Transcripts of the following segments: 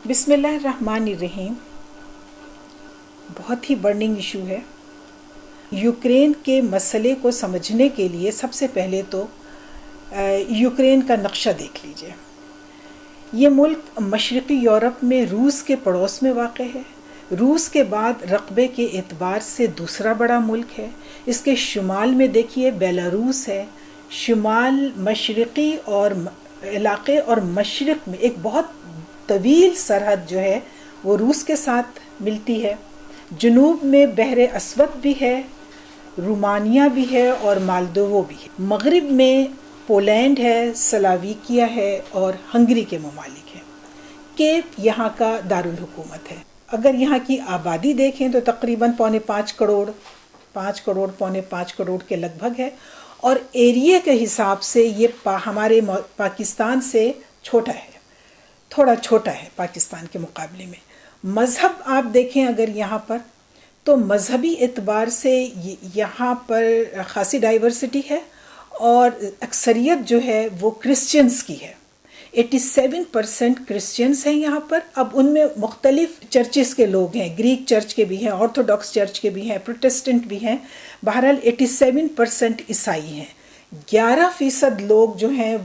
بسم اللہ الرحمن الرحیم. بہت ہی برننگ ایشو ہے. یوکرین کے مسئلے کو سمجھنے کے لیے سب سے پہلے تو یوکرین کا نقشہ دیکھ لیجئے. یہ ملک مشرقی یورپ میں روس کے پڑوس میں واقع ہے. روس کے بعد رقبے کے اعتبار سے دوسرا بڑا ملک ہے. اس کے شمال میں دیکھیے بیلاروس ہے. شمال مشرقی اور علاقے اور مشرق میں ایک بہت طویل سرحد جو ہے وہ روس کے ساتھ ملتی ہے. جنوب میں بحر اسود بھی ہے، رومانیہ بھی ہے اور مالدوو بھی ہے. مغرب میں پولینڈ ہے، سلاویکیا ہے اور ہنگری کے ممالک ہیں. کیپ یہاں کا دارالحکومت ہے. اگر یہاں کی آبادی دیکھیں تو تقریباً 5.25 کروڑ، 5.5 کروڑ کے لگ بھگ ہے، اور ایریے کے حساب سے یہ ہمارے پاکستان سے چھوٹا ہے، تھوڑا چھوٹا ہے پاکستان کے مقابلے میں. مذہب آپ دیکھیں اگر یہاں پر تو مذہبی اعتبار سے یہاں پر خاصی ڈائیورسٹی ہے، اور اکثریت جو ہے وہ کرسچنز کی ہے. 87% کرسچنز ہیں یہاں پر. اب ان میں مختلف چرچز کے لوگ ہیں، گریک چرچ کے بھی ہیں، آرتھوڈاکس چرچ کے بھی ہیں، پروٹسٹنٹ بھی ہیں. بہرحال 87% عیسائی ہیں. 11% لوگ جو ہیں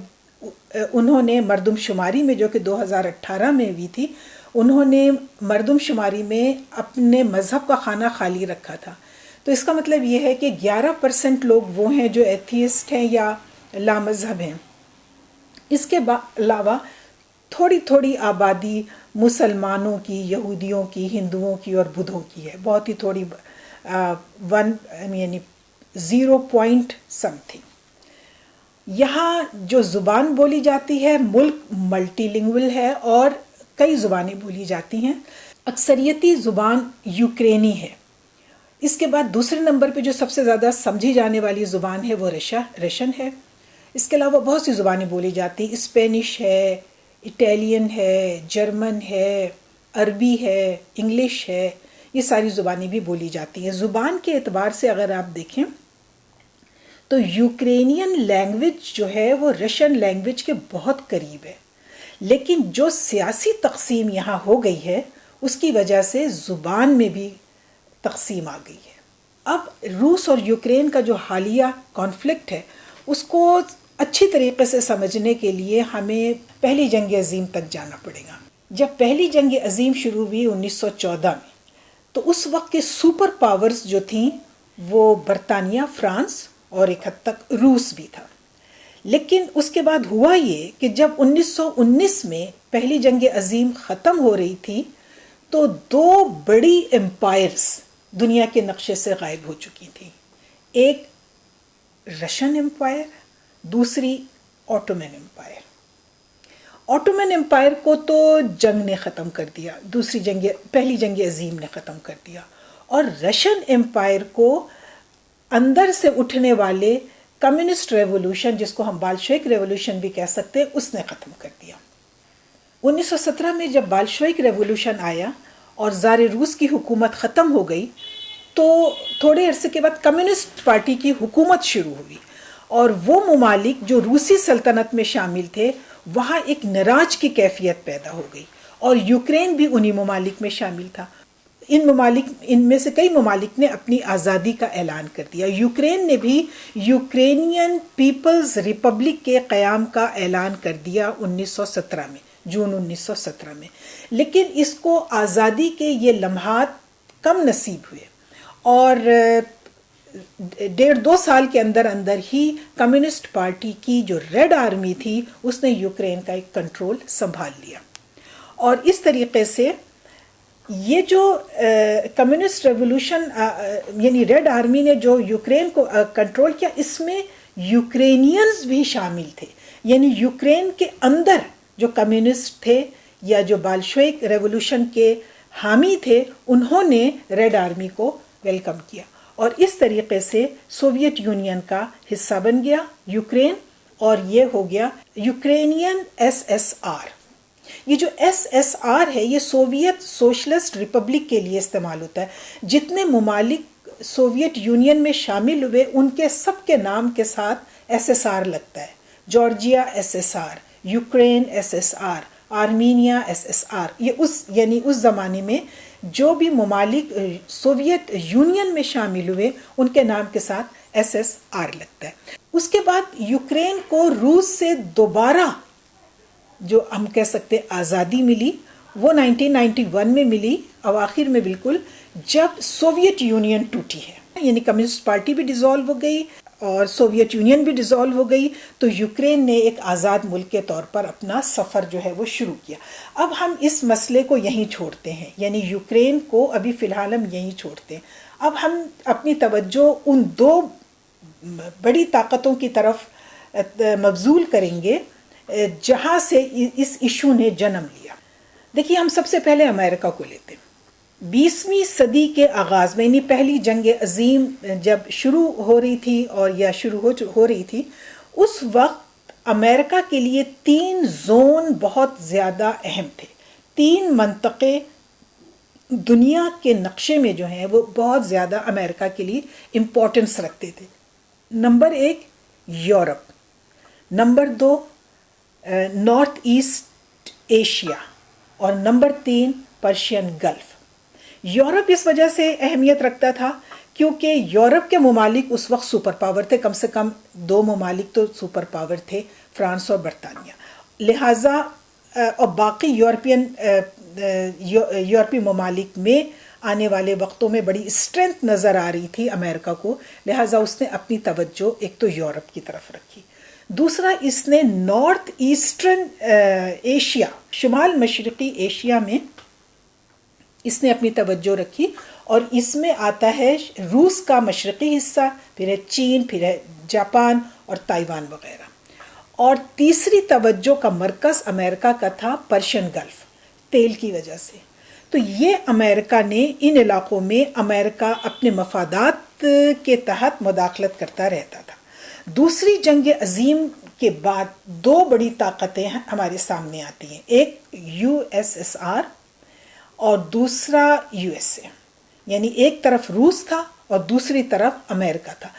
انہوں نے مردم شماری میں، جو کہ 2018 میں ہوئی تھی، انہوں نے مردم شماری میں اپنے مذہب کا خانہ خالی رکھا تھا. تو اس کا مطلب یہ ہے کہ 11% لوگ وہ ہیں جو ایتھیسٹ ہیں یا لامذہب ہیں. اس کے علاوہ تھوڑی تھوڑی آبادی مسلمانوں کی، یہودیوں کی، ہندوؤں کی اور بدھوں کی ہے. بہت ہی تھوڑی، 0 point something. یہاں جو زبان بولی جاتی ہے، ملک ملٹی لنگول ہے اور کئی زبانیں بولی جاتی ہیں. اکثریتی زبان یوکرینی ہے. اس کے بعد دوسرے نمبر پہ جو سب سے زیادہ سمجھی جانے والی زبان ہے وہ رشین ہے. اس کے علاوہ بہت سی زبانیں بولی جاتی ہیں. اسپینش ہے، اٹیلین ہے، جرمن ہے، عربی ہے، انگلش ہے. یہ ساری زبانیں بھی بولی جاتی ہیں. زبان کے اعتبار سے اگر آپ دیکھیں تو یوکرینین لینگویج جو ہے وہ رشین لینگویج کے بہت قریب ہے، لیکن جو سیاسی تقسیم یہاں ہو گئی ہے اس کی وجہ سے زبان میں بھی تقسیم آ گئی ہے. اب روس اور یوکرین کا جو حالیہ کانفلکٹ ہے اس کو اچھی طریقے سے سمجھنے کے لیے ہمیں پہلی جنگ عظیم تک جانا پڑے گا. جب پہلی جنگ عظیم شروع ہوئی 1914 میں، تو اس وقت کے سپر پاورز جو تھیں وہ برطانیہ، فرانس اور ایک حد تک روس بھی تھا. لیکن اس کے بعد ہوا یہ کہ جب 1919 میں پہلی جنگ عظیم ختم ہو رہی تھی تو 2 بڑی امپائرز دنیا کے نقشے سے غائب ہو چکی تھیں. ایک رشین امپائر، دوسری آٹومن امپائر. آٹومن امپائر کو تو جنگ نے ختم کر دیا، پہلی جنگ عظیم نے ختم کر دیا، اور رشین امپائر کو اندر سے اٹھنے والے کمیونسٹ ریولوشن، جس کو ہم بالشوک ریولوشن بھی کہہ سکتے ہیں، اس نے ختم کر دیا. 1917 میں جب بالشوک ریولوشن آیا اور زار روس کی حکومت ختم ہو گئی تو تھوڑے عرصے کے بعد کمیونسٹ پارٹی کی حکومت شروع ہوئی، اور وہ ممالک جو روسی سلطنت میں شامل تھے وہاں ایک نراج کی کیفیت پیدا ہو گئی، اور یوکرین بھی انہی ممالک میں شامل تھا. ان میں سے کئی ممالک نے اپنی آزادی کا اعلان کر دیا. یوکرین نے بھی یوکرینین پیپلز ریپبلک کے قیام کا اعلان کر دیا 1917 میں، جون 1917 میں. لیکن اس کو آزادی کے یہ لمحات کم نصیب ہوئے، اور 1.5-2 سال کے اندر ہی کمیونسٹ پارٹی کی جو ریڈ آرمی تھی اس نے یوکرین کا ایک کنٹرول سنبھال لیا. اور اس طریقے سے یہ جو کمیونسٹ ریولوشن یعنی ریڈ آرمی نے جو یوکرین کو کنٹرول کیا، اس میں یوکرینینز بھی شامل تھے. یعنی یوکرین کے اندر جو کمیونسٹ تھے یا جو بالشوک ریولوشن کے حامی تھے انہوں نے ریڈ آرمی کو ویلکم کیا، اور اس طریقے سے سوویت یونین کا حصہ بن گیا یوکرین، اور یہ ہو گیا یوکرینین SSR. یہ جو SSR ہے یہ سوویت سوشلسٹ ریپبلک کے لیے استعمال ہوتا ہے. جتنے ممالک سوویت یونین میں شامل ہوئے ان کے سب کے نام کے ساتھ SSR لگتا ہے. Georgia SSR، Ukraine SSR، Armenia SSR، یہ یعنی اس زمانے میں جو بھی ممالک سوویت یونین میں شامل ہوئے ان کے نام کے ساتھ SSR لگتا ہے۔ اس کے بعد یوکرین کو روس سے دوبارہ جو ہم کہہ سکتے آزادی ملی، وہ 1991 میں ملی اواخر میں بالکل، جب سوویت یونین ٹوٹی ہے، یعنی کمیونسٹ پارٹی بھی ڈیزالو ہو گئی اور سوویت یونین بھی ڈیزالو ہو گئی، تو یوکرین نے ایک آزاد ملک کے طور پر اپنا سفر جو ہے وہ شروع کیا۔ اب ہم اس مسئلے کو یہیں چھوڑتے ہیں، یعنی یوکرین کو ابھی فی الحال ہم یہیں چھوڑتے ہیں۔ اب ہم اپنی توجہ ان دو بڑی طاقتوں کی طرف مبذول کریں گے جہاں سے اس ایشو نے جنم لیا۔ دیکھیے، ہم سب سے پہلے امریکہ کو لیتے ہیں۔ 20ویں صدی کے آغاز میں، یعنی پہلی جنگ عظیم جب شروع ہو رہی تھی یا شروع ہو رہی تھی، اس وقت امریکہ کے لیے 3 زون بہت زیادہ اہم تھے۔ 3 منطقے دنیا کے نقشے میں جو ہیں وہ بہت زیادہ امریکہ کے لیے امپورٹنس رکھتے تھے۔ Number 1 Europe, number 2 north east Asia, اور نمبر 3 پرشین گلف۔ یورپ اس وجہ سے اہمیت رکھتا تھا کیونکہ یورپ کے ممالک اس وقت سپر پاور تھے، کم سے کم 2 ممالک تو سپر پاور تھے، فرانس اور برطانیہ، لہٰذا اور باقی یورپی ممالک میں آنے والے وقتوں میں بڑی اسٹرینتھ نظر آ رہی تھی امریکہ کو، لہٰذا اس نے اپنی توجہ ایک تو یورپ کی طرف رکھی، دوسرا اس نے نارتھ ایسٹرن ایشیا، شمال مشرقی ایشیا میں اس نے اپنی توجہ رکھی، اور اس میں آتا ہے روس کا مشرقی حصہ، پھر ہے چین، پھر ہے جاپان اور تائیوان وغیرہ، اور تیسری توجہ کا مرکز امریکہ کا تھا پرشین گلف، تیل کی وجہ سے۔ تو یہ امریکہ نے ان علاقوں میں امریکہ اپنے مفادات کے تحت مداخلت کرتا رہتا تھا۔ دوسری جنگ عظیم کے بعد 2 بڑی طاقتیں ہمارے سامنے آتی ہیں، ایک USSR اور دوسرا USA، یعنی ایک طرف روس تھا اور دوسری طرف امریکہ تھا۔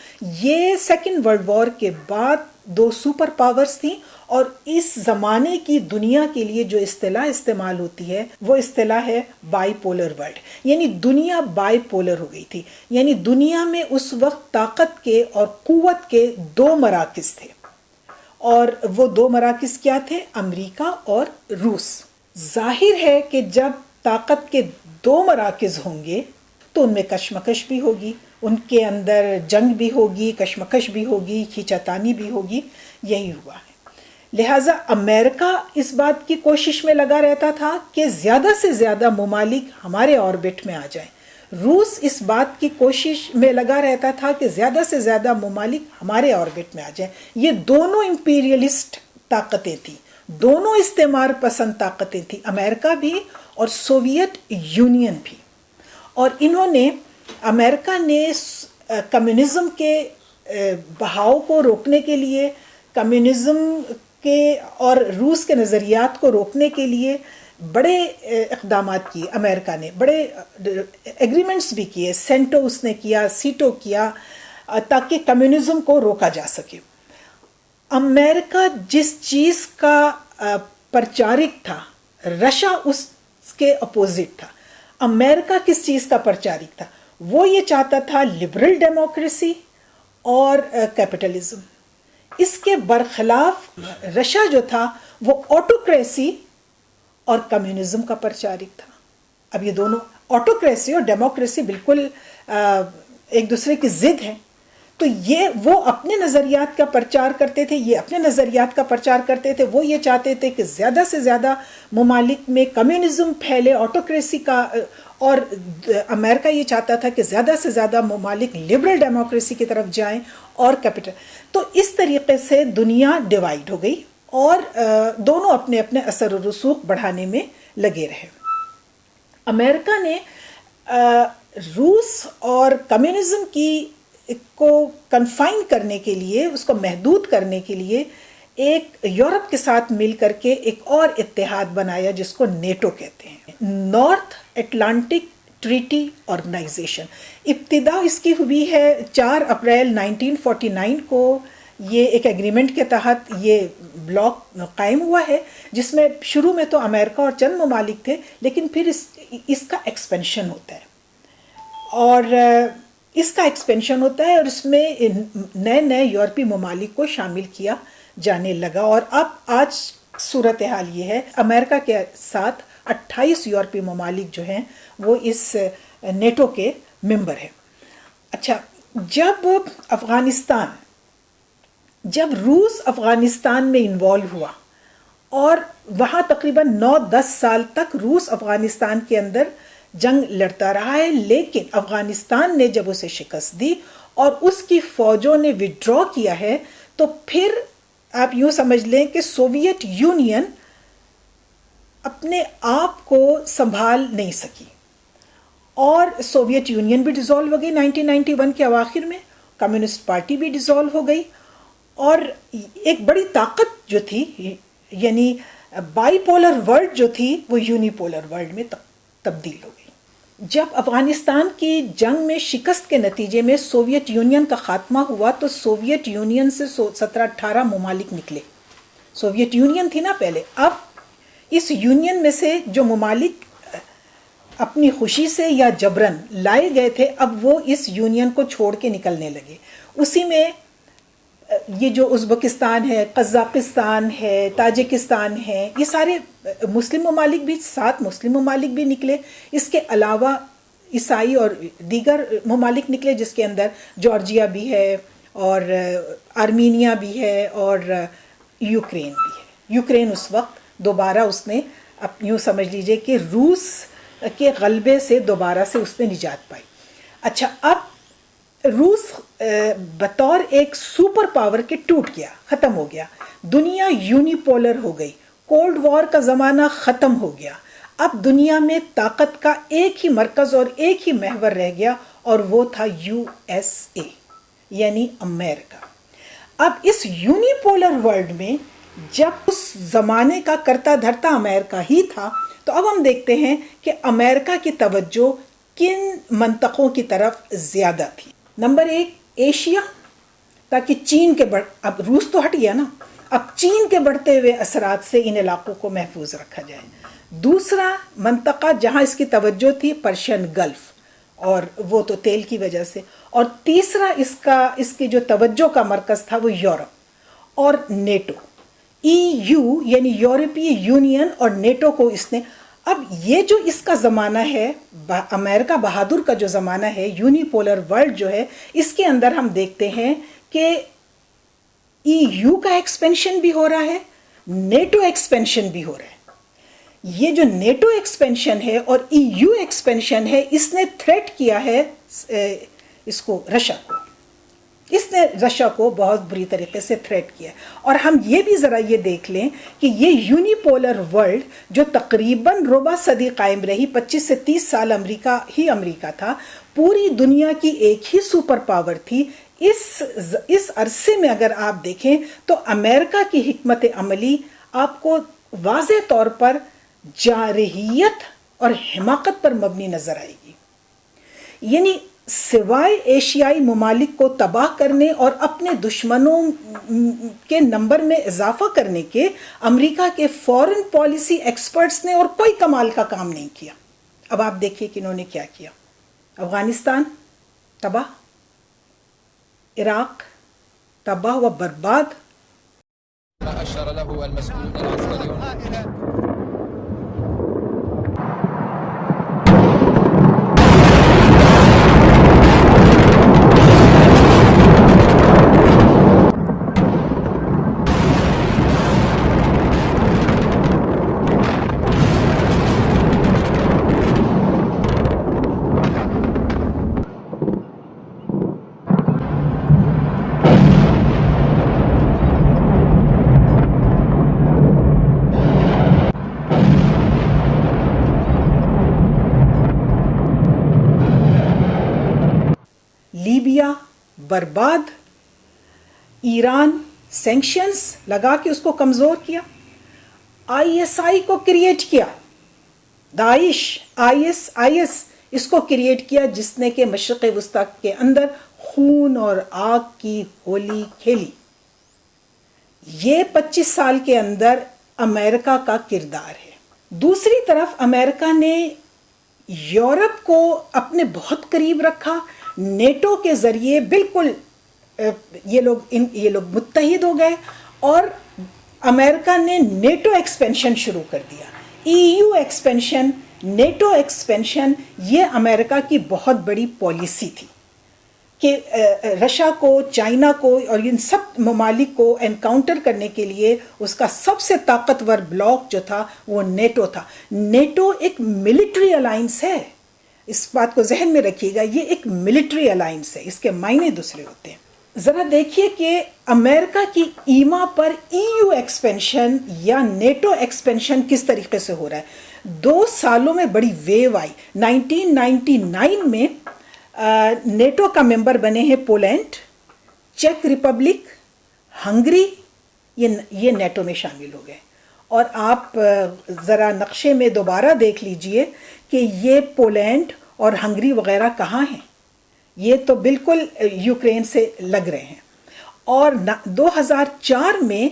یہ سیکنڈ ورلڈ وار کے بعد 2 سپر پاورز تھیں، اور اس زمانے کی دنیا کے لیے جو اصطلاح استعمال ہوتی ہے وہ اصطلاح ہے بائی پولر ورلڈ، یعنی دنیا بائی پولر ہو گئی تھی، یعنی دنیا میں اس وقت طاقت کے اور قوت کے 2 مراکز تھے، اور وہ 2 مراکز کیا تھے؟ امریکہ اور روس۔ ظاہر ہے کہ جب طاقت کے 2 مراکز ہوں گے تو ان میں کشمکش بھی ہوگی، ان کے اندر جنگ بھی ہوگی، کشمکش بھی ہوگی، کھینچاتانی بھی ہوگی، یہی ہوا ہے۔ لہٰذا امریکہ اس بات کی کوشش میں لگا رہتا تھا کہ زیادہ سے زیادہ ممالک ہمارے آربٹ میں آ جائیں، روس اس بات کی کوشش میں لگا رہتا تھا کہ زیادہ سے زیادہ ممالک ہمارے آربٹ میں آ جائیں۔ یہ دونوں امپیریلسٹ طاقتیں تھیں، دونوں استعمار پسند طاقتیں تھیں، امریکہ بھی اور سوویت یونین بھی، اور انہوں نے امریکہ نے کمیونزم کے بہاؤ کو روکنے کے لیے، کمیونزم کے اور روس کے نظریات کو روکنے کے لیے بڑے اقدامات کیے، امریکہ نے بڑے ایگریمنٹس بھی کیے، سینٹو اس نے کیا، سیٹو کیا، تاکہ کمیونزم کو روکا جا سکے۔ امریکہ جس چیز کا پرچارک تھا، رشیا اس کے اپوزٹ تھا۔ امریکہ کس چیز کا پرچارک تھا؟ وہ یہ چاہتا تھا لبرل ڈیموکریسی اور کیپٹلزم۔ اس کے برخلاف رشیا جو تھا وہ آٹوکریسی اور کمیونزم کا پرچارک تھا۔ اب یہ دونوں، آٹوکریسی اور ڈیموکریسی، بالکل ایک دوسرے کی ضد ہیں، تو وہ اپنے نظریات کا پرچار کرتے تھے، یہ اپنے نظریات کا پرچار کرتے تھے۔ وہ یہ چاہتے تھے کہ زیادہ سے زیادہ ممالک میں کمیونزم پھیلے، آٹوکریسی کا، اور امریکہ یہ چاہتا تھا کہ زیادہ سے زیادہ ممالک لبرل ڈیموکریسی کی طرف جائیں اور کیپٹل۔ تو اس طریقے سے دنیا ڈیوائیڈ ہو گئی، اور دونوں اپنے اپنے اثر و رسوخ بڑھانے میں لگے رہے۔ امریکہ نے روس اور کمیونزم کو کنفائن کرنے کے لیے، اس کو محدود کرنے کے لیے، ایک یورپ کے ساتھ مل کر کے ایک اور اتحاد بنایا جس کو نیٹو کہتے ہیں، نارتھ اٹلانٹک ٹریٹی آرگنائزیشن۔ ابتدا اس کی ہوئی ہے 4 اپریل 1949 کو یہ ایک ایگریمنٹ کے تحت یہ بلاک قائم ہوا ہے، جس میں شروع میں تو امریکہ اور چند ممالک تھے، لیکن پھر اس کا ایکسپینشن ہوتا ہے، اور اس کا ایکسپینشن ہوتا ہے اور اس میں نئے نئے یورپی ممالک کو شامل کیا جانے لگا، اور اب آج صورتحال یہ ہے امریکہ کے ساتھ 28 یورپی ممالک جو ہیں وہ اس نیٹو کے ممبر ہیں۔ اچھا، جب روس افغانستان میں انوالو ہوا اور وہاں تقریباً 9-10 سال تک روس افغانستان کے اندر جنگ لڑتا رہا ہے، لیکن افغانستان نے جب اسے شکست دی اور اس کی فوجوں نے وڈرا کیا ہے، تو پھر آپ یوں سمجھ لیں کہ سوویت یونین اپنے آپ کو سنبھال نہیں سکی، اور سوویت یونین بھی ڈیزالو ہو گئی 1991 کے اواخر میں، کمیونسٹ پارٹی بھی ڈیزالو ہو گئی، اور ایک بڑی طاقت جو تھی، یعنی بائی پولر ورلڈ جو تھی، وہ یونی پولر ورلڈ میں تبدیل ہو گئی۔ جب افغانستان کی جنگ میں شکست کے نتیجے میں سوویت یونین کا خاتمہ ہوا تو سوویت یونین سے 17-18 ممالک نکلے۔ سوویت یونین تھی نا پہلے، اب اس یونین میں سے جو ممالک اپنی خوشی سے یا جبرن لائے گئے تھے، اب وہ اس یونین کو چھوڑ کے نکلنے لگے۔ اسی میں یہ جو ازبکستان ہے، قزاقستان ہے، تاجکستان ہے، یہ سارے مسلم ممالک بھی، 7 مسلم ممالک بھی نکلے، اس کے علاوہ عیسائی اور دیگر ممالک نکلے، جس کے اندر جارجیا بھی ہے اور آرمینیا بھی ہے اور یوکرین بھی ہے۔ یوکرین اس وقت دوبارہ اس نے یوں سمجھ لیجئے کہ روس کے غلبے سے دوبارہ سے اس نے نجات پائی۔ اچھا، اب روس بطور ایک سپر پاور کے ٹوٹ گیا، ختم ہو گیا، دنیا یونی پولر ہو گئی، کولڈ وار کا زمانہ ختم ہو گیا، اب دنیا میں طاقت کا ایک ہی مرکز اور ایک ہی محور رہ گیا، اور وہ تھا USA، یعنی امریکہ۔ اب اس یونی پولر ورلڈ میں جب اس زمانے کا کرتا دھرتا امریکہ ہی تھا، تو اب ہم دیکھتے ہیں کہ امریکہ کی توجہ کن منطقوں کی طرف زیادہ تھی۔ نمبر 1 ایشیا، تاکہ چین کے اب روس تو ہٹ گیا نا، اب چین کے بڑھتے ہوئے اثرات سے ان علاقوں کو محفوظ رکھا جائے۔ دوسرا منطقہ جہاں اس کی توجہ تھی، پرشین گلف، اور وہ تو تیل کی وجہ سے۔ اور تیسرا اس کی جو توجہ کا مرکز تھا وہ یورپ اور نیٹو، EU یعنی یورپی یونین اور نیٹو کو اس نے۔ اب یہ جو اس کا زمانہ ہے، امریکہ بہادر کا جو زمانہ ہے، یونی پولر ورلڈ جو ہے، اس کے اندر ہم دیکھتے ہیں کہ EU کا ایکسپینشن بھی ہو رہا ہے، نیٹو ایکسپینشن بھی ہو رہا ہے۔ یہ جو نیٹو ایکسپینشن ہے اور EU ایکسپینشن ہے، اس نے تھریٹ کیا ہے اس کو، رشیا کو، اس نے رشیا کو بہت بری طریقے سے تھریٹ کیا۔ اور ہم یہ بھی ذرا یہ دیکھ لیں کہ یہ یونی پولر ورلڈ جو تقریباً ربع صدی قائم رہی، 25 سے 30 سال امریکہ تھا، پوری دنیا کی ایک ہی سپر پاور تھی۔ اس عرصے میں اگر آپ دیکھیں تو امریکہ کی حکمت عملی آپ کو واضح طور پر جارحیت اور حماقت پر مبنی نظر آئے گی، یعنی سوائے ایشیائی ممالک کو تباہ کرنے اور اپنے دشمنوں کے نمبر میں اضافہ کرنے کے، امریکہ کے فورن پالیسی ایکسپرٹس نے اور کوئی کمال کا کام نہیں کیا۔ اب آپ دیکھیے کہ انہوں نے کیا کیا۔ افغانستان تباہ، عراق تباہ و برباد، لیبیا برباد، ایران سینکشنز لگا کے اس کو کمزور کیا، ISI کو کریٹ کیا، داعش IS اس کو کریٹ کیا، جس نے کہ مشرق وسطی کے اندر خون اور آگ کی ہولی کھیلی۔ یہ 25 سال کے اندر امریکہ کا کردار ہے. دوسری طرف امریکہ نے یورپ کو اپنے بہت قریب رکھا. نیٹو کے ذریعے بالکل یہ لوگ متحد ہو گئے اور امریکہ نے نیٹو ایکسپینشن شروع کر دیا. EU ایکسپینشن، نیٹو ایکسپینشن، یہ امریکہ کی بہت بڑی پالیسی تھی کہ رشیا کو، چائنا کو اور ان سب ممالک کو انکاؤنٹر کرنے کے لیے اس کا سب سے طاقتور بلاک جو تھا وہ نیٹو تھا. نیٹو ایک ملٹری الائنس ہے، اس بات کو ذہن میں رکھیے گا، یہ ایک ملٹری الائنس ہے، اس کے معنی دوسرے ہوتے ہیں. ذرا دیکھیے کہ امریکہ کی ایما پر EU ایکسپینشن یا نیٹو ایکسپینشن کس طریقے سے ہو رہا ہے. 2 سالوں میں بڑی ویو آئی. 1999 میں نیٹو کا ممبر بنے ہیں پولینڈ، چیک ریپبلک، ہنگری، یہ نیٹو میں شامل ہو گئے. اور آپ ذرا نقشے میں دوبارہ دیکھ لیجئے کہ یہ پولینڈ اور ہنگری وغیرہ کہاں ہیں. یہ تو بالکل یوکرین سے لگ رہے ہیں. اور 2004 میں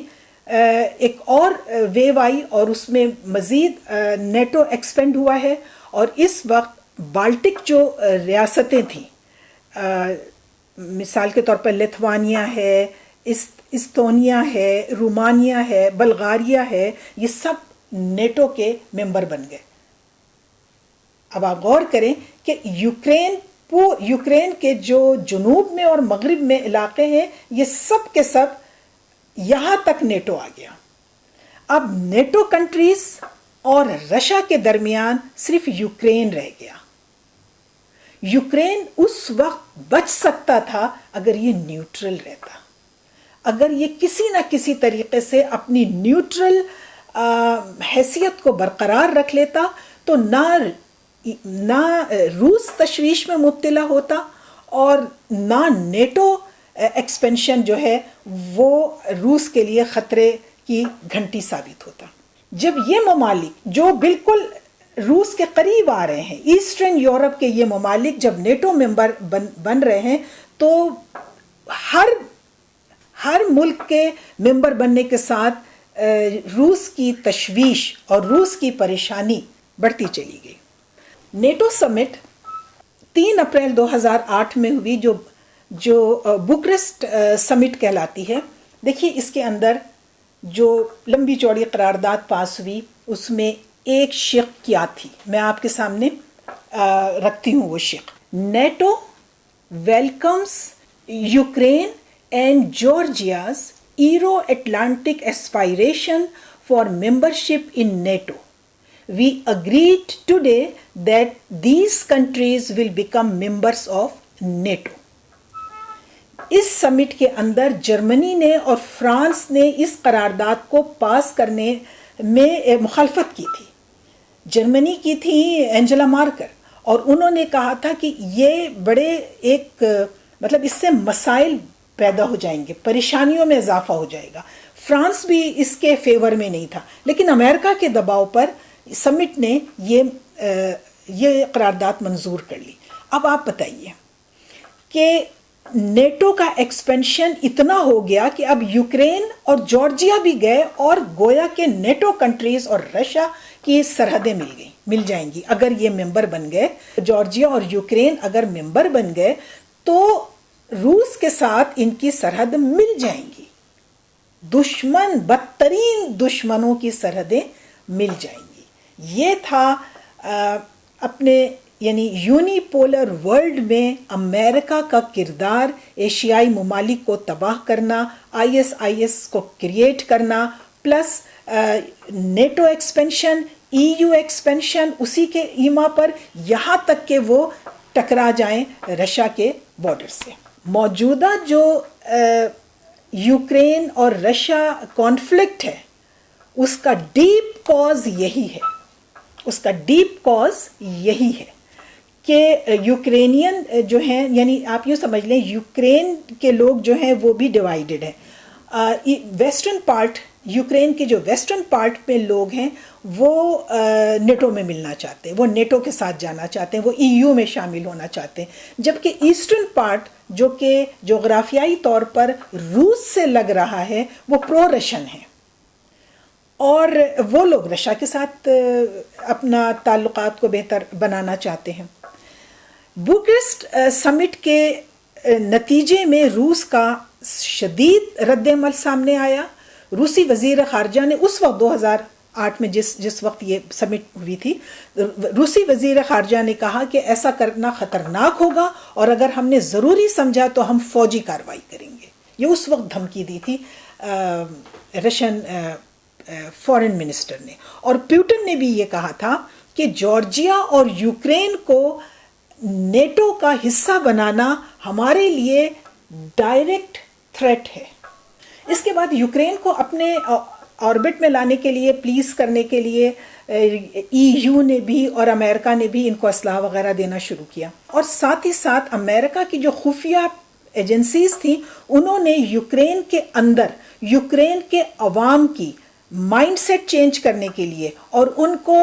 ایک اور ویو آئی اور اس میں مزید نیٹو ایکسپینڈ ہوا ہے. اور اس وقت بالٹک جو ریاستیں تھیں، مثال کے طور پر لتھوانیا ہے، استونیا ہے، رومانیہ ہے، بلغاریہ ہے، یہ سب نیٹو کے ممبر بن گئے. اب آپ غور کریں کہ یوکرین کے جو جنوب میں اور مغرب میں علاقے ہیں، یہ سب کے سب یہاں تک نیٹو آ گیا. اب نیٹو کنٹریز اور رشیا کے درمیان صرف یوکرین رہ گیا. یوکرین اس وقت بچ سکتا تھا اگر یہ نیوٹرل رہتا، اگر یہ کسی نہ کسی طریقے سے اپنی نیوٹرل حیثیت کو برقرار رکھ لیتا تو نہ روس تشویش میں مبتلا ہوتا اور نہ نیٹو ایکسپینشن جو ہے وہ روس کے لیے خطرے کی گھنٹی ثابت ہوتا. جب یہ ممالک جو بالکل روس کے قریب آ رہے ہیں، ایسٹرن یورپ کے یہ ممالک جب نیٹو ممبر بن رہے ہیں تو ہر ملک کے ممبر بننے کے ساتھ روس کی تشویش اور روس کی پریشانی بڑھتی چلی گئی. نیٹو سمٹ 3 اپریل 2008 میں ہوئی جو بوکریسٹ سمٹ کہلاتی ہے. دیکھیے اس کے اندر جو لمبی چوڑی قرارداد پاس ہوئی اس میں ایک شق کیا تھی، میں آپ کے سامنے رکھتی ہوں وہ شق. NATO welcomes Ukraine and Georgia's Euro Atlantic aspiration for membership in NATO. We agreed today that these countries will become members of NATO. اس سمٹ کے اندر جرمنی نے اور فرانس نے اس قرارداد کو پاس کرنے میں مخالفت کی تھی. جرمنی کی تھی اینجلا مارکل اور انہوں نے کہا تھا کہ یہ بڑے مطلب اس سے مسائل پیدا ہو جائیں گے، پریشانیوں میں اضافہ ہو جائے گا. فرانس بھی اس کے فیور میں نہیں تھا، لیکن امریکہ کے دباؤ پر سمٹ نے یہ قرارداد منظور کر لی. اب آپ بتائیے کہ نیٹو کا ایکسپینشن اتنا ہو گیا کہ اب یوکرین اور جارجیا بھی گئے اور گویا کہ نیٹو کنٹریز اور رشیا کی سرحدیں مل جائیں گی اگر یہ ممبر بن گئے. جارجیا اور یوکرین اگر ممبر بن گئے تو روس کے ساتھ ان کی سرحد مل جائیں گی. بدترین دشمنوں کی سرحدیں مل جائیں گی. یہ تھا اپنے یعنی یونی پولر ورلڈ میں امریکہ کا کردار. ایشیائی ممالک کو تباہ کرنا، IS کو کریٹ کرنا، plus NATO expansion, EU expansion اسی کے ایما پر، یہاں تک کہ وہ ٹکرا جائیں رشیا کے بارڈر سے. موجودہ جو یوکرین اور رشیا کانفلکٹ ہے اس کا ڈیپ کاز یہی ہے کہ یوکرینین جو ہیں، یعنی آپ یوں سمجھ لیں یوکرین کے لوگ جو ہیں وہ بھی ڈیوائیڈڈ ہیں. ویسٹرن پارٹ یوکرین کے جو ویسٹرن پارٹ میں لوگ ہیں وہ نیٹو میں ملنا چاہتے ہیں، وہ نیٹو کے ساتھ جانا چاہتے ہیں، وہ ای یو میں شامل ہونا چاہتے ہیں، جبکہ ایسٹرن پارٹ جو کہ جغرافیائی طور پر روس سے لگ رہا ہے وہ پرو رشین ہے، اور وہ لوگ رشیا کے ساتھ اپنا تعلقات کو بہتر بنانا چاہتے ہیں۔ بوکرسٹ سمٹ کے نتیجے میں روس کا شدید رد عمل سامنے آیا۔ روسی وزیر خارجہ نے اس وقت 2008 میں جس وقت یہ سمٹ ہوئی تھی، روسی وزیر خارجہ نے کہا کہ ایسا کرنا خطرناک ہوگا اور اگر ہم نے ضروری سمجھا تو ہم فوجی کارروائی کریں گے۔ یہ اس وقت دھمکی دی تھی رشین فورن منسٹر نے، اور پیوٹن نے بھی یہ کہا تھا کہ جارجیا اور یوکرین کو نیٹو کا حصہ بنانا ہمارے لیے ڈائریکٹ تھریٹ ہے۔ اس کے بعد یوکرین کو اپنے آربٹ میں لانے کے لیے، پلیز کرنے کے لیے ای یو نے بھی اور امریکہ نے بھی ان کو اسلحہ وغیرہ دینا شروع کیا، اور ساتھ ہی ساتھ امریکہ کی جو خفیہ ایجنسیز تھیں انہوں نے یوکرین کے اندر یوکرین کے عوام کی مائنڈ سیٹ چینج کرنے کے لیے اور ان کو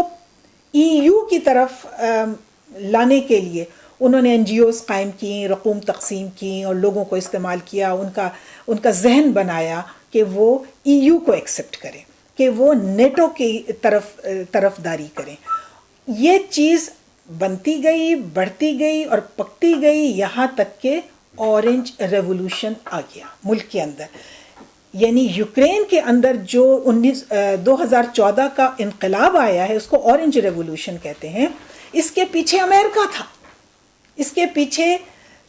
ای یو کی طرف لانے کے لیے انہوں نے این جی اوز قائم کی، رقوم تقسیم کی اور لوگوں کو استعمال کیا، ان کا ذہن بنایا کہ وہ ای یو کو ایکسیپٹ کریں، کہ وہ نیٹو کی طرفداری کریں۔ یہ چیز بنتی گئی، بڑھتی گئی اور پکتی گئی، یہاں تک کہ اورنج ریولوشن آ گیا ملک کے اندر۔ یعنی یوکرین کے اندر جو 2014 کا انقلاب آیا ہے اس کو اورنج ریولوشن کہتے ہیں۔ اس کے پیچھے امریکہ تھا، اس کے پیچھے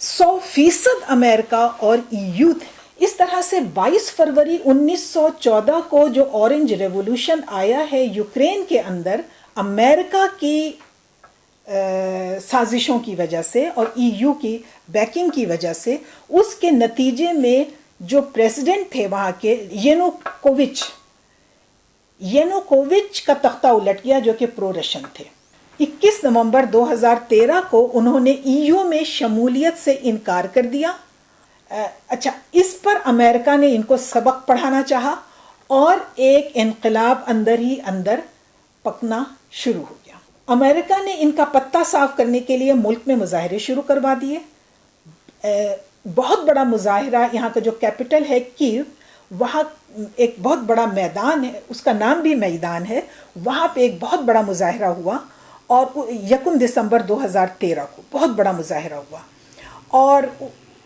100% امریکہ اور ای یو تھے۔ اس طرح سے 22 فروری 1914 کو جو اورنج ریولوشن آیا ہے یوکرین کے اندر، امریکہ کی سازشوں کی وجہ سے اور ای یو کی بیکنگ کی وجہ سے، اس کے نتیجے میں جو پریزیڈنٹ تھے وہاں کے ینوکووچ کا تختہ الٹ گیا، جو کہ پرو رشین تھے۔ 21 نومبر 2013 کو انہوں نے ای یو میں شمولیت سے انکار کر دیا۔ اچھا، اس پر امریکہ نے ان کو سبق پڑھانا چاہا اور ایک انقلاب اندر ہی اندر پکنا شروع ہو گیا۔ امریکہ نے ان کا پتہ صاف کرنے کے لیے ملک میں مظاہرے شروع کروا دیے۔ بہت بڑا مظاہرہ، یہاں کا جو کیپٹل ہے کیو، وہاں ایک بہت بڑا میدان ہے، اس کا نام بھی میدان ہے، وہاں پہ ایک بہت بڑا مظاہرہ ہوا، اور 1 دسمبر 2013 کو بہت بڑا مظاہرہ ہوا، اور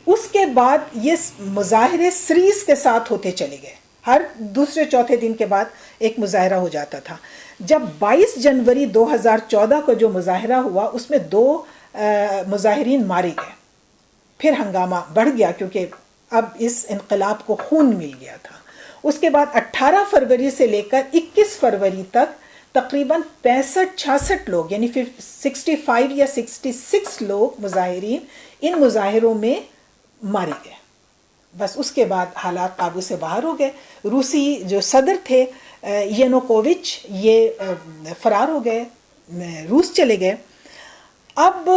اس کے بعد یہ مظاہرے سیریز کے ساتھ ہوتے چلے گئے، ہر دوسرے چوتھے دن کے بعد ایک مظاہرہ ہو جاتا تھا۔ جب 22 جنوری 2014 کو جو مظاہرہ ہوا اس میں 2 مظاہرین مارے گئے، پھر ہنگامہ بڑھ گیا کیونکہ اب اس انقلاب کو خون مل گیا تھا۔ اس کے بعد 18 فروری سے لے کر 21 فروری تک تقریباً 65-66 لوگ، یعنی 65 یا 66 لوگ مظاہرین ان مظاہروں میں مارے گئے۔ بس اس کے بعد حالات قابو سے باہر ہو گئے۔ روسی جو صدر تھے ینوکووچ، یہ فرار ہو گئے، روس چلے گئے۔ اب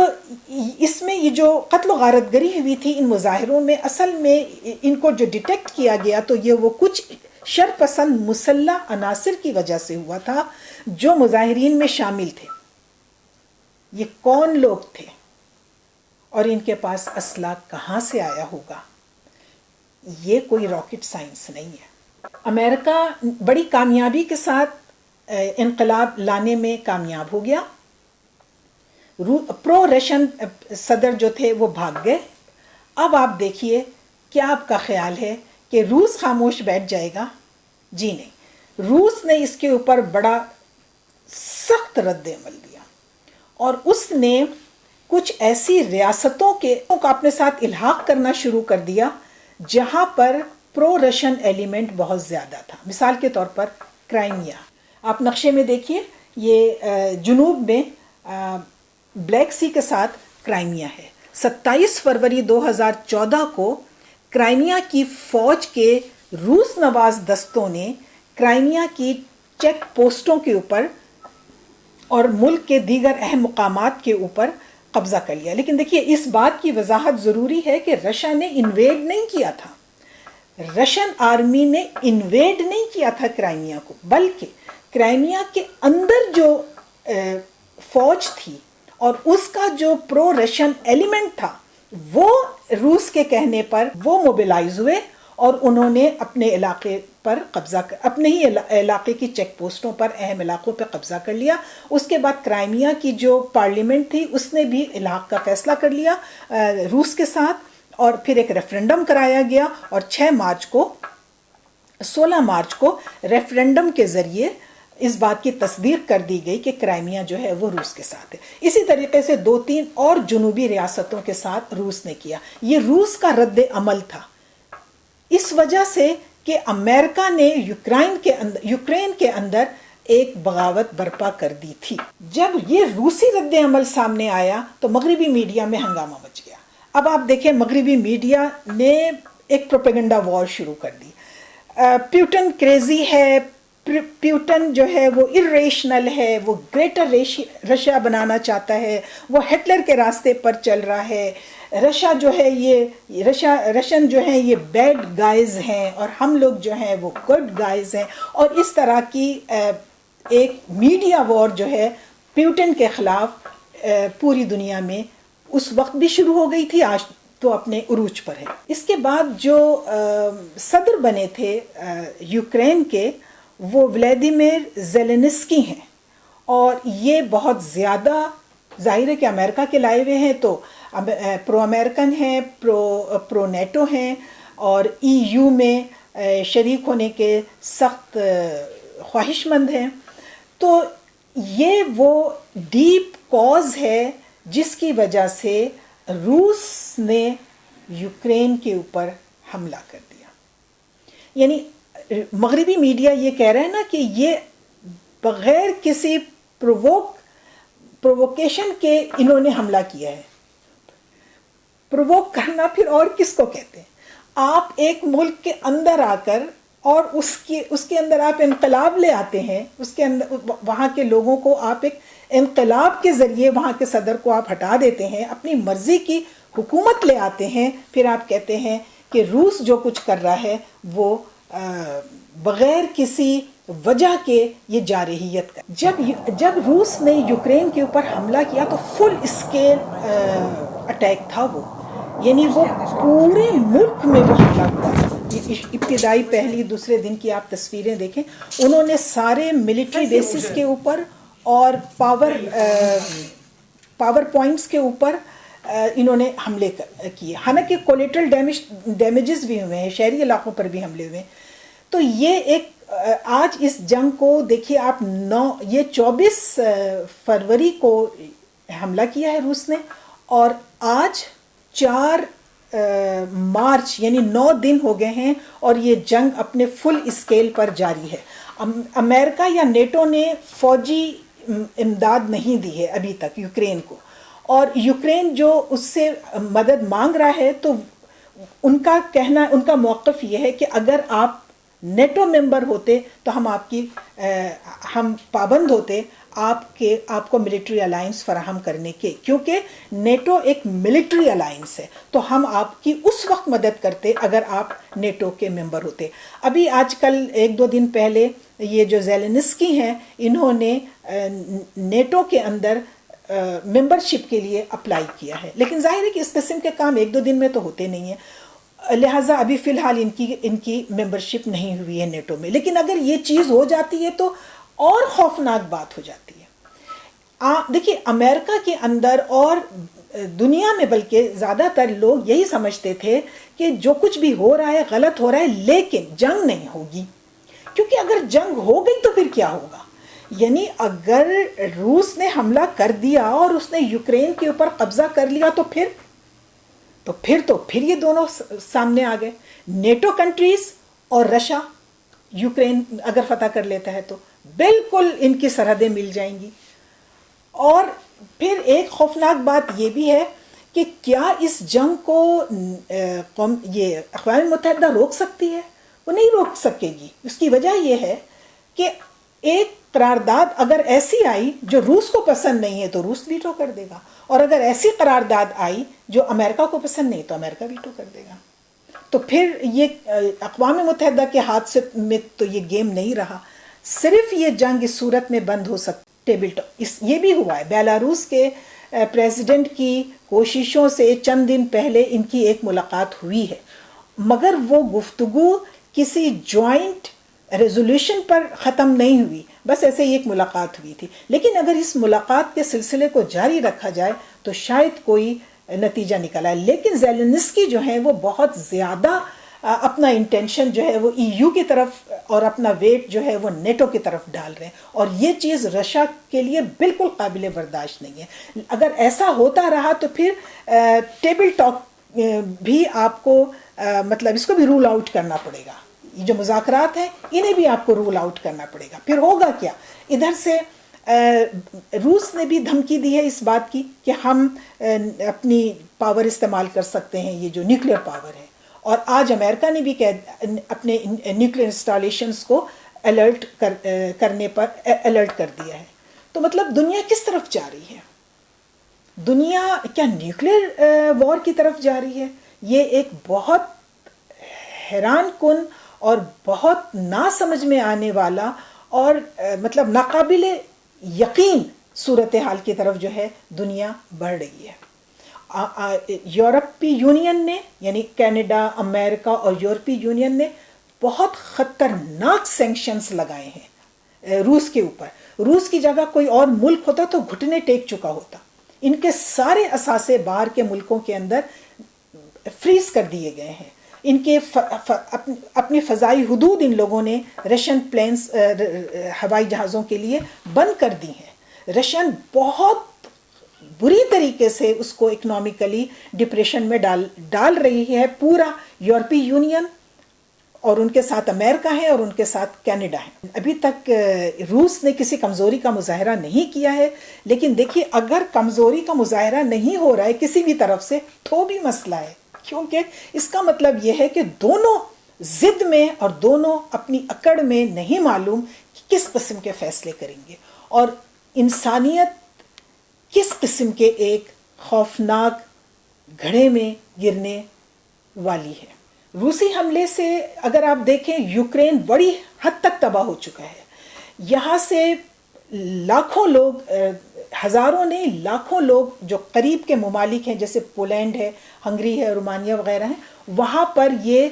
اس میں یہ جو قتل و غارت گری ہوئی تھی ان مظاہروں میں، اصل میں ان کو جو ڈیٹیکٹ کیا گیا تو یہ وہ کچھ شر پسند مسلح عناصر کی وجہ سے ہوا تھا جو مظاہرین میں شامل تھے۔ یہ کون لوگ تھے اور ان کے پاس اسلحہ کہاں سے آیا ہوگا؟ یہ کوئی راکٹ سائنس نہیں ہے۔ امریکہ بڑی کامیابی کے ساتھ انقلاب لانے میں کامیاب ہو گیا۔ پرو رشین صدر جو تھے وہ بھاگ گئے۔ اب آپ دیکھیے، کیا آپ کا خیال ہے کہ روس خاموش بیٹھ جائے گا؟ جی نہیں، روس نے اس کے اوپر بڑا سخت رد عمل دیا، اور اس نے کچھ ایسی ریاستوں کا اپنے ساتھ الحاق کرنا شروع کر دیا جہاں پر پرو رشین ایلیمنٹ بہت زیادہ تھا۔ مثال کے طور پر کرائمیا، آپ نقشے میں دیکھیے، یہ جنوب میں بلیک سی کے ساتھ کرائمیا ہے۔ 27 فروری 2014 کو کرائمیا کی فوج کے روس نواز دستوں نے کرائمیا کی چیک پوسٹوں کے اوپر اور ملک کے دیگر اہم مقامات کے اوپر قبضہ کر لیا۔ لیکن دیکھیے، اس بات کی وضاحت ضروری ہے کہ رشیا نے انویڈ نہیں کیا تھا۔ رشین آرمی نے انویڈ نہیں کیا تھا کرائمیا کو، بلکہ کرائمیا کے اندر جو فوج تھی اور اس کا جو پرو رشین ایلیمنٹ تھا وہ روس کے کہنے پر وہ موبلائز ہوئے اور انہوں نے اپنے علاقے پر قبضہ اپنے ہی علاقے کی چیک پوسٹوں پر اہم علاقوں پہ قبضہ کر لیا۔ اس کے بعد کرائمیا کی جو پارلیمنٹ تھی اس نے بھی الحاق کا فیصلہ کر لیا روس کے ساتھ، اور پھر ایک ریفرنڈم کرایا گیا اور 16 مارچ کو ریفرنڈم کے ذریعے اس بات کی تصدیق کر دی گئی کہ کرائمیا جو ہے وہ روس کے ساتھ ہے۔ اسی طریقے سے 2-3 اور جنوبی ریاستوں کے ساتھ روس نے کیا۔ یہ روس کا رد عمل تھا اس وجہ سے کہ امریکہ نے یوکرین کے اندر ایک بغاوت برپا کر دی تھی۔ جب یہ روسی رد عمل سامنے آیا تو مغربی میڈیا میں ہنگامہ مچ گیا۔ اب آپ دیکھیں مغربی میڈیا نے ایک پروپیگنڈا وار شروع کر دی۔ پیوٹن کریزی ہے، پیوٹن جو ہے وہ irrational ہے، وہ گریٹر رشیا بنانا چاہتا ہے، وہ ہٹلر کے راستے پر چل رہا ہے، رشیا جو ہے یہ رشین جو ہیں یہ بیڈ گائز ہیں اور ہم لوگ جو ہیں وہ گڈ گائز ہیں، اور اس طرح کی ایک میڈیا وار جو ہے پیوٹن کے خلاف پوری دنیا میں اس وقت بھی شروع ہو گئی تھی، آج تو اپنے عروج پر ہے۔ اس کے بعد جو صدر بنے تھے یوکرین کے وہ ولیدیمیر زیلنسکی ہیں، اور یہ بہت زیادہ ظاہر ہے کہ امریکہ کے لائے ہوئے ہیں تو پرو امریکن ہیں، پرو نیٹو ہیں، اور EU میں شریک ہونے کے سخت خواہش مند ہیں۔ تو یہ وہ ڈیپ کاز ہے جس کی وجہ سے روس نے یوکرین کے اوپر حملہ کر دیا۔ یعنی مغربی میڈیا یہ کہہ رہے ہیں نا کہ یہ بغیر کسی پرووکیشن کے انہوں نے حملہ کیا ہے۔ پرووک کرنا پھر اور کس کو کہتے ہیں؟ آپ ایک ملک کے اندر آ کر اور اس کے اندر آپ انقلاب لے آتے ہیں، اس کے اندر وہاں کے لوگوں کو آپ ایک انقلاب کے ذریعے وہاں کے صدر کو آپ ہٹا دیتے ہیں، اپنی مرضی کی حکومت لے آتے ہیں، پھر آپ کہتے ہیں کہ روس جو کچھ کر رہا ہے وہ بغیر کسی وجہ کے یہ جارحیت کا۔ جب روس نے یوکرین کے اوپر حملہ کیا تو فل اسکیل اٹیک تھا وہ، یعنی وہ پورے ملک میں وہ حملہ ہوا۔ ابتدائی پہلی دوسرے دن کی آپ تصویریں دیکھیں، انہوں نے سارے ملٹری بیسز کے اوپر اور پاور پوائنٹس کے اوپر انہوں نے حملے کیے، حالانکہ کولیٹرل ڈیمیجز بھی ہوئے ہیں، شہری علاقوں پر بھی حملے ہوئے ہیں۔ تو یہ ایک آج اس جنگ کو دیکھیے آپ، 24 فروری کو حملہ کیا ہے روس نے، اور آج 4 مارچ یعنی 9 دن ہو گئے ہیں اور یہ جنگ اپنے فل اسکیل پر جاری ہے۔ امریکہ یا نیٹو نے فوجی امداد نہیں دی ہے ابھی تک یوکرین کو، اور یوکرین جو اس سے مدد مانگ رہا ہے تو ان کا موقف یہ ہے کہ اگر آپ نیٹو ممبر ہوتے تو ہم پابند ہوتے آپ کو ملٹری الائنس فراہم کرنے کے، کیونکہ نیٹو ایک ملٹری الائنس ہے، تو ہم آپ کی اس وقت مدد کرتے اگر آپ نیٹو کے ممبر ہوتے۔ ابھی آج کل 1-2 دن پہلے یہ جو زیلنسکی ہیں انہوں نے نیٹو کے اندر ممبرشپ کے لیے اپلائی کیا ہے، لیکن ظاہر ہے کہ اس قسم کے کام 1-2 دن میں تو ہوتے نہیں ہیں، لہٰذا ابھی فی الحال ان کی ممبرشپ نہیں ہوئی ہے نیٹو میں۔ لیکن اگر یہ چیز ہو جاتی ہے تو اور خوفناک بات ہو جاتی ہے۔ دیکھیے امریکہ کے اندر اور دنیا میں بلکہ زیادہ تر لوگ یہی سمجھتے تھے کہ جو کچھ بھی ہو رہا ہے غلط ہو رہا ہے، لیکن جنگ نہیں ہوگی، کیونکہ اگر جنگ ہو گئی تو پھر کیا ہوگا؟ یعنی اگر روس نے حملہ کر دیا اور اس نے یوکرین کے اوپر قبضہ کر لیا تو پھر یہ دونوں سامنے آ گئے، نیٹو کنٹریز اور رشیا۔ یوکرین اگر فتح کر لیتا ہے تو بالکل ان کی سرحدیں مل جائیں گی۔ اور پھر ایک خوفناک بات یہ بھی ہے کہ کیا اس جنگ کو یہ اقوام متحدہ روک سکتی ہے؟ وہ نہیں روک سکے گی۔ اس کی وجہ یہ ہے کہ ایک قرارداد اگر ایسی آئی جو روس کو پسند نہیں ہے تو روس ویٹو کر دے گا، اور اگر ایسی قرارداد آئی جو امریکہ کو پسند نہیں تو امریکہ ویٹو کر دے گا۔ تو پھر یہ اقوام متحدہ کے ہاتھ سے میں تو یہ گیم نہیں رہا. صرف یہ جنگ اس صورت میں بند ہو سکتی ٹیبل ٹاک. یہ بھی ہوا ہے، بیلاروس کے پریزیڈنٹ کی کوششوں سے چند دن پہلے ان کی ایک ملاقات ہوئی ہے، مگر وہ گفتگو کسی جوائنٹ ریزولوشن پر ختم نہیں ہوئی، بس ایسے ہی ایک ملاقات ہوئی تھی. لیکن اگر اس ملاقات کے سلسلے کو جاری رکھا جائے تو شاید کوئی نتیجہ نکل آئے. لیکن زیلنسکی جو ہیں وہ بہت زیادہ اپنا انٹینشن جو ہے وہ ای یو کی طرف اور اپنا ویٹ جو ہے وہ نیٹو کی طرف ڈال رہے ہیں، اور یہ چیز رشیا کے لیے بالکل قابل برداشت نہیں ہے. اگر ایسا ہوتا رہا تو پھر ٹیبل ٹاک بھی آپ کو مطلب اس کو بھی رول آؤٹ کرنا پڑے گا. یہ جو مذاکرات ہیں انہیں بھی آپ کو رول آؤٹ کرنا پڑے گا. پھر ہوگا کیا؟ ادھر سے روس نے بھی دھمکی دی ہے اس بات کی کہ ہم اپنی پاور استعمال کر سکتے ہیں، یہ جو نیوکلیر پاور ہے. اور آج امریکہ نے بھی اپنے نیوکلیر انسٹالیشنز کو الرٹ کرنے پر الرٹ کر دیا ہے. تو مطلب دنیا کس طرف جا رہی ہے؟ دنیا کیا نیوکلیر وار کی طرف جا رہی ہے؟ یہ ایک بہت حیران کن اور بہت نہ سمجھ میں آنے والا اور مطلب ناقابل یقین صورتحال کی طرف جو ہے دنیا بڑھ رہی ہے. یورپی یونین نے یعنی کینیڈا، امریکہ اور یورپی یونین نے بہت خطرناک سینکشنز لگائے ہیں روس کے اوپر. روس کی جگہ کوئی اور ملک ہوتا تو گھٹنے ٹیک چکا ہوتا. ان کے سارے اثاثے باہر کے ملکوں کے اندر فریز کر دیے گئے ہیں. ان کے اپنی فضائی حدود ان لوگوں نے رشین پلینز ہوائی جہازوں کے لیے بند کر دی ہیں. رشین بہت بری طریقے سے اس کو اکنامکلی ڈپریشن میں ڈال رہی ہے. پورا یورپی یونین اور ان کے ساتھ امریکہ ہے اور ان کے ساتھ کینیڈا ہے. ابھی تک روس نے کسی کمزوری کا مظاہرہ نہیں کیا ہے، لیکن دیکھیے اگر کمزوری کا مظاہرہ نہیں ہو رہا ہے کسی بھی طرف سے تو بھی مسئلہ ہے، کیونکہ اس کا مطلب یہ ہے کہ دونوں ضد میں اور دونوں اپنی اکڑ میں نہیں معلوم کہ کس قسم کے فیصلے کریں گے اور انسانیت کس قسم کے ایک خوفناک گھڑے میں گرنے والی ہے. روسی حملے سے اگر آپ دیکھیں یوکرین بڑی حد تک تباہ ہو چکا ہے. یہاں سے لاکھوں لوگ، ہزاروں نہیں لاکھوں لوگ جو قریب کے ممالک ہیں جیسے پولینڈ ہے، ہنگری ہے، رومانیہ وغیرہ ہیں، وہاں پر یہ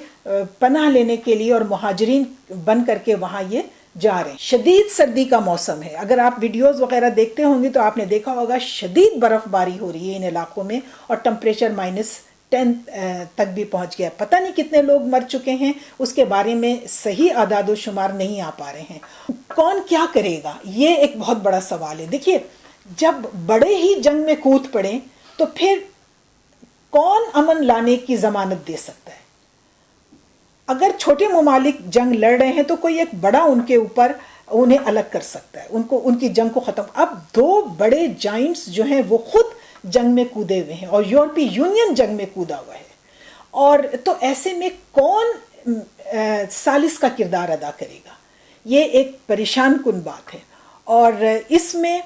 پناہ لینے کے لیے اور مہاجرین بن کر کے وہاں یہ جا رہے ہیں. شدید سردی کا موسم ہے. اگر آپ ویڈیوز وغیرہ دیکھتے ہوں گے تو آپ نے دیکھا ہوگا شدید برف باری ہو رہی ہے ان علاقوں میں اور ٹمپریچر -10 تک بھی پہنچ گیا. پتہ نہیں کتنے لوگ مر چکے ہیں، اس کے بارے میں صحیح اعداد و شمار نہیں آ پا رہے ہیں. کون کیا کرے گا یہ ایک بہت بڑا سوال ہے. دیکھیے جب بڑے ہی جنگ میں کود پڑیں تو پھر کون امن لانے کی ضمانت دے سکتا ہے؟ اگر چھوٹے ممالک جنگ لڑ رہے ہیں تو کوئی ایک بڑا ان کے اوپر انہیں الگ کر سکتا ہے، ان کی جنگ کو ختم. اب دو بڑے جائنٹس جو ہیں وہ خود جنگ میں کودے ہوئے ہیں اور یورپی یونین جنگ میں کودا ہوا ہے، اور تو ایسے میں کون ثالث کا کردار ادا کرے گا؟ یہ ایک پریشان کن بات ہے. اور اس میں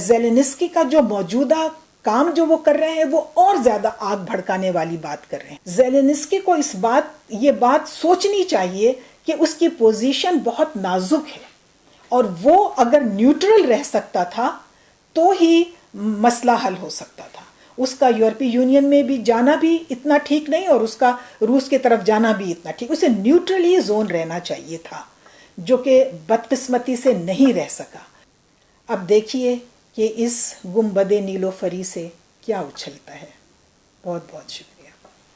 زیلنسکی کا جو موجودہ کام جو وہ کر رہے ہیں وہ اور زیادہ آگ بھڑکانے والی بات کر رہے ہیں. زیلنسکی کو یہ بات سوچنی چاہیے کہ اس کی پوزیشن بہت نازک ہے اور وہ اگر نیوٹرل رہ سکتا تھا تو ہی مسئلہ حل ہو سکتا تھا. اس کا یورپی یونین میں بھی جانا بھی اتنا ٹھیک نہیں اور اس کا روس کی طرف جانا بھی اتنا ٹھیک. اسے نیوٹرل ہی زون رہنا چاہیے تھا، جو کہ بدقسمتی سے نہیں رہ سکا. اب دیکھیے کہ اس گنبد نیلوفری سے کیا اچھلتا ہے. بہت بہت شکریہ.